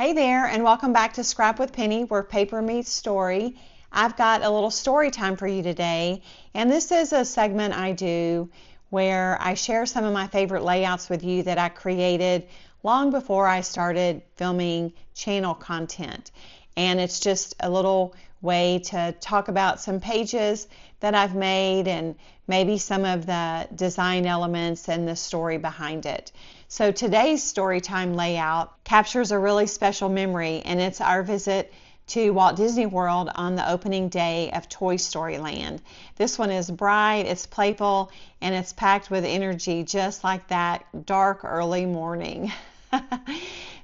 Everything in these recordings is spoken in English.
Hey there, and welcome back to Scrap with Penny, where paper meets story. I've got a little story time for you today, and this is a segment I do where I share some of my favorite layouts with you that I created long before I started filming channel content. And it's just a little way to talk about some pages that I've made and maybe some of the design elements and the story behind it. So today's storytime layout captures a really special memory, and it's our visit to Walt Disney World on the opening day of Toy Story Land. This one is bright, it's playful, and it's packed with energy just like that dark early morning.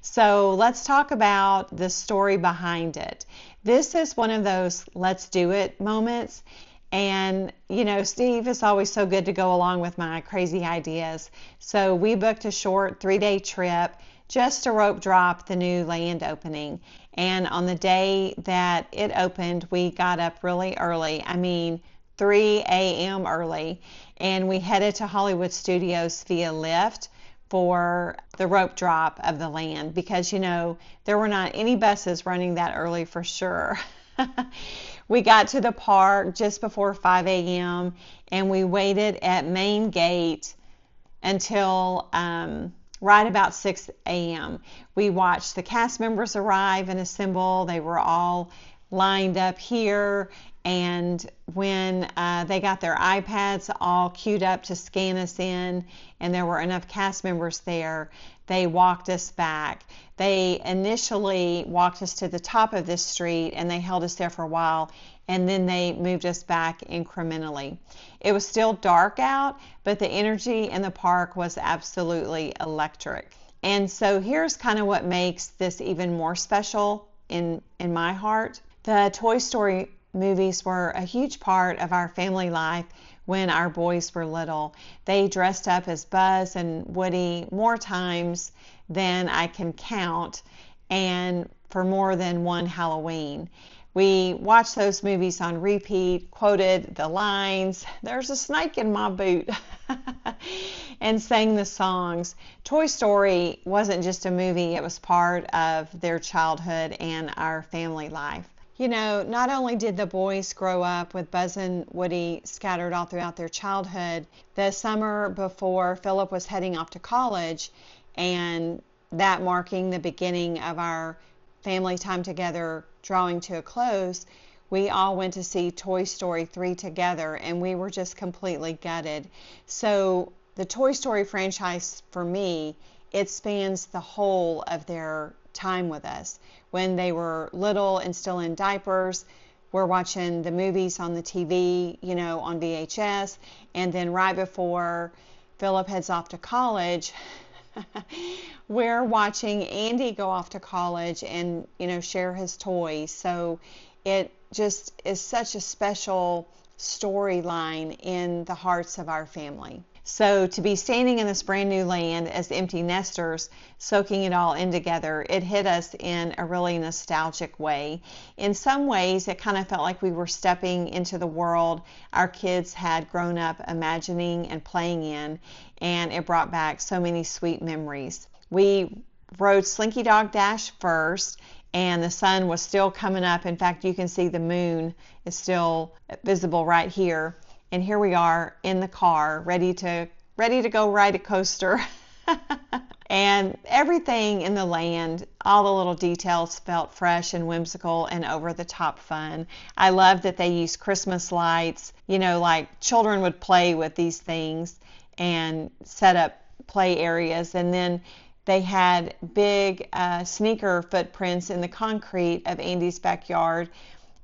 So let's talk about the story behind it. This is one of those let's do it moments. And, you know, Steve is always so good to go along with my crazy ideas. So we booked a short 3-day trip just to rope drop the new land opening. And on the day that it opened, we got up really early. I mean, 3 a.m. early. And we headed to Hollywood Studios via Lyft for the rope drop of the land because, you know, there were not any buses running that early for sure. We got to the park just before 5 a.m. and we waited at main gate until right about 6 a.m. We watched the cast members arrive and assemble. They were all lined up here, and when they got their iPads all queued up to scan us in and there were enough cast members there, they walked us back. They initially walked us to the top of this street and they held us there for a while, and then they moved us back incrementally. It was still dark out, but the energy in the park was absolutely electric. And so here's kind of what makes this even more special in my heart. The Toy Story movies were a huge part of our family life when our boys were little. They dressed up as Buzz and Woody more times than I can count, and for more than one Halloween. We watched those movies on repeat, quoted the lines, "There's a snake in my boot," and sang the songs. Toy Story wasn't just a movie, it was part of their childhood and our family life. You know, not only did the boys grow up with Buzz and Woody scattered all throughout their childhood, the summer before Philip was heading off to college, and that marking the beginning of our family time together drawing to a close, we all went to see Toy Story 3 together, and we were just completely gutted. So the Toy Story franchise, for me, it spans the whole of their time with us. When they were little and still in diapers, we're watching the movies on the TV, you know, on VHS, and then right before Philip heads off to college, we're watching Andy go off to college and, you know, share his toys. So it just is such a special storyline in the hearts of our family. So to be standing in this brand new land as empty nesters, soaking it all in together, it hit us in a really nostalgic way. In some ways, it kind of felt like we were stepping into the world our kids had grown up imagining and playing in, and it brought back so many sweet memories. We rode Slinky Dog Dash first, and the sun was still coming up. In fact, you can see the moon is still visible right here. And here we are in the car, ready to go ride a coaster. And everything in the land, all the little details felt fresh and whimsical and over-the-top fun. I love that they used Christmas lights, you know, like children would play with these things and set up play areas. And then they had big sneaker footprints in the concrete of Andy's backyard,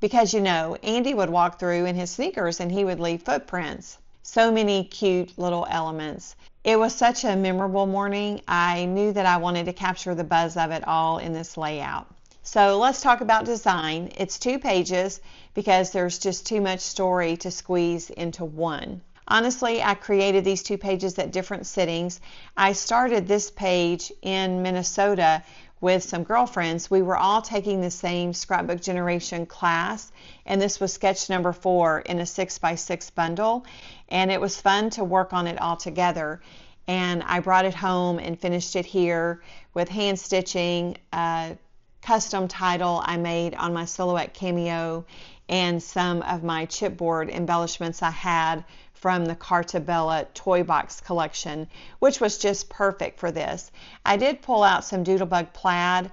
because, you know, Andy would walk through in his sneakers and he would leave footprints. So many cute little elements. It was such a memorable morning. I knew that I wanted to capture the buzz of it all in this layout. So let's talk about design. It's 2 pages because there's just too much story to squeeze into one. Honestly, I created these 2 pages at different sittings. I started this page in Minnesota with some girlfriends. We were all taking the same Scrapbook Generation class, and this was sketch number 4 in a 6x6 bundle, and it was fun to work on it all together. And I brought it home and finished it here with hand stitching, custom title I made on my Silhouette Cameo and some of my chipboard embellishments I had from the Carta Bella toy box collection, which was just perfect for this. I did pull out some Doodlebug plaid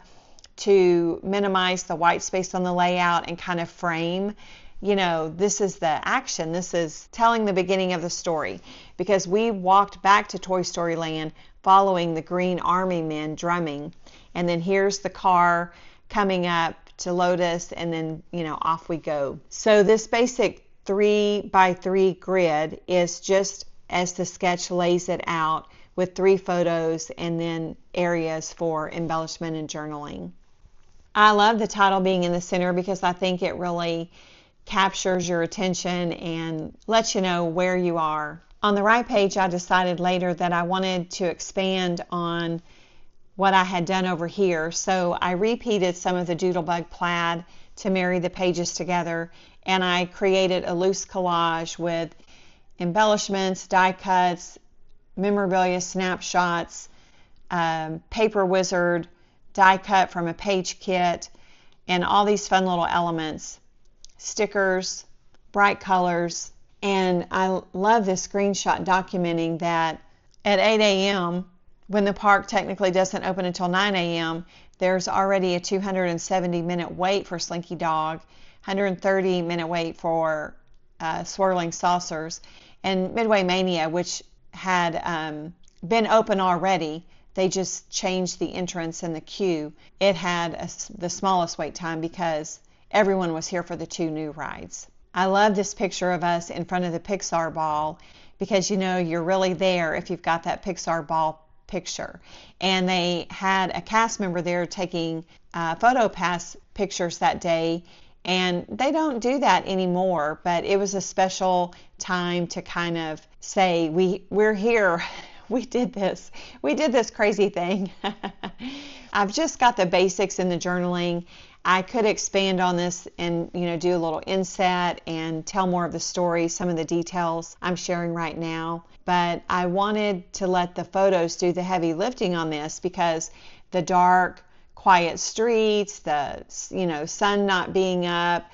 to minimize the white space on the layout and kind of frame, you know, this is the action, this is telling the beginning of the story, because we walked back to Toy Story Land following the Green Army men drumming, and then here's the car coming up to load us, and then, you know, off we go. So this basic 3x3 grid is just as the sketch lays it out, with 3 photos and then areas for embellishment and journaling. I love the title being in the center because I think it really captures your attention and lets you know where you are. On the right page, I decided later that I wanted to expand on what I had done over here, so I repeated some of the Doodlebug plaid to marry the pages together, and I created a loose collage with embellishments, die cuts, memorabilia snapshots, paper wizard, die cut from a page kit, and all these fun little elements, stickers, bright colors. And I love this screenshot documenting that at 8 a.m., when the park technically doesn't open until 9 a.m., there's already a 270-minute wait for Slinky Dog, 130-minute wait for Swirling Saucers, and Midway Mania, which had been open already. They just changed the entrance and the queue. It had the smallest wait time because everyone was here for the 2 new rides. I love this picture of us in front of the Pixar ball because, you know, you're really there if you've got that Pixar ball picture. And they had a cast member there taking photo pass pictures that day, and they don't do that anymore, but it was a special time to kind of say, we're here. We did this crazy thing. I've just got the basics in the journaling. I could expand on this and, you know, do a little inset and tell more of the story, some of the details I'm sharing right now. But I wanted to let the photos do the heavy lifting on this because the dark, quiet streets, the, you know, sun not being up,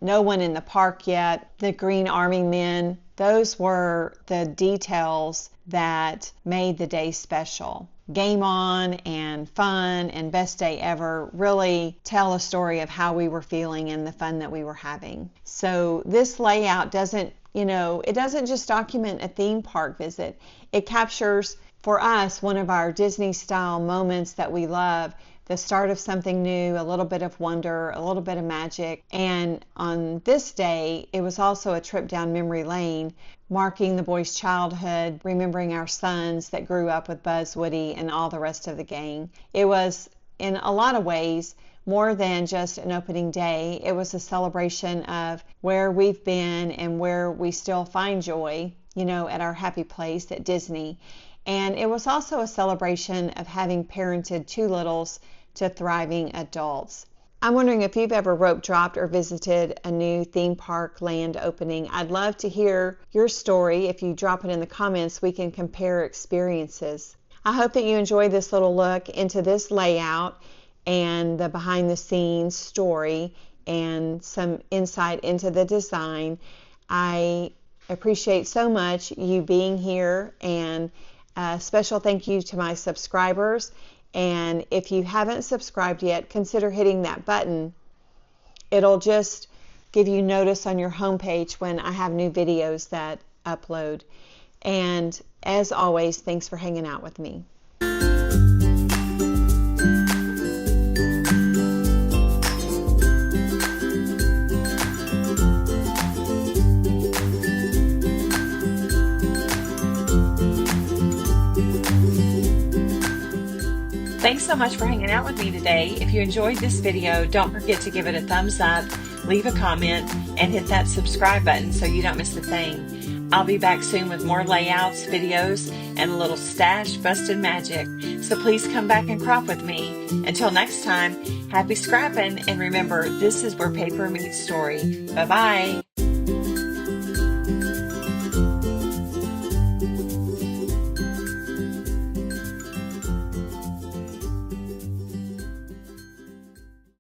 no one in the park yet, the Green Army men, those were the details that made the day special. Game On and Fun and Best Day Ever really tell a story of how we were feeling and the fun that we were having. So this layout doesn't, you know, it doesn't just document a theme park visit. It captures, for us, one of our Disney style moments that we love, the start of something new, a little bit of wonder, a little bit of magic. And on this day, it was also a trip down memory lane, marking the boys' childhood, remembering our sons that grew up with Buzz, Woody, and all the rest of the gang. It was, in a lot of ways, more than just an opening day. It was a celebration of where we've been and where we still find joy, you know, at our happy place at Disney. And it was also a celebration of having parented 2 littles to thriving adults. I'm wondering if you've ever rope dropped or visited a new theme park land opening. I'd love to hear your story. If you drop it in the comments, we can compare experiences. I hope that you enjoyed this little look into this layout and the behind the scenes story and some insight into the design. I appreciate so much you being here, and a special thank you to my subscribers. And if you haven't subscribed yet, consider hitting that button. It'll just give you notice on your homepage when I have new videos that upload. And as always, thanks for hanging out with me. Thanks so much for hanging out with me today. If you enjoyed this video, don't forget to give it a thumbs up, leave a comment, and hit that subscribe button so you don't miss a thing. I'll be back soon with more layouts, videos, and a little stash busted magic. So please come back and crop with me. Until next time, happy scrapping, and remember, this is where paper meets story. Bye-bye.